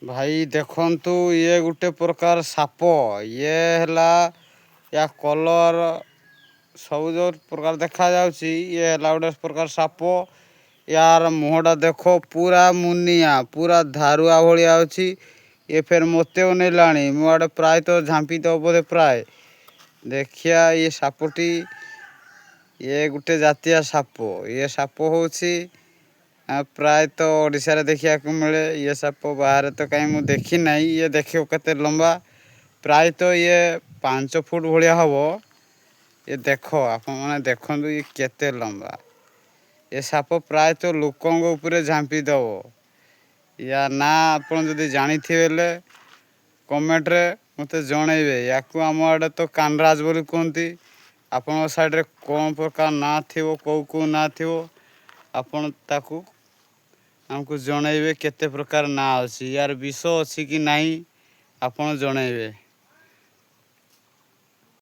भाई देखंतु ये गुटे प्रकार साप ये हैला या कलर सबुज प्रकार देखा जाउची ये हैला गुटे प्रकार साप यार मुहटा देखो पूरा मुनिया पूरा धारुआ भलिया अछि ये फेर मोते ओनेलाणी मोआडे प्राय तो झांपी तो बोधे प्राय देखिया ये सापटी ये गुटे जातीय साप ये साप होउची प्राय तो ओडिशा देखा मिले ये साप बाहर तो कहीं मुझे देखी ना ये देखियो केते लंबा प्राय तो ये 5 फुट भलिया हबो ये देखो आप माने देखंतु ये केते लंबा ये साप प्राय तो लोकंग ऊपर झांपी दबो या ना आपन जदि जानी थिबेले कमेंट रे मते जणैबे याकू हम आडे तो कानराज बोली कहंती आपन साइड रे कोन प्रकार ना थिबो को ना थिबो आपन ताकू हमको जणैबे केते प्रकार ना अछि यार विष अछि कि नाही आपन जणैबे।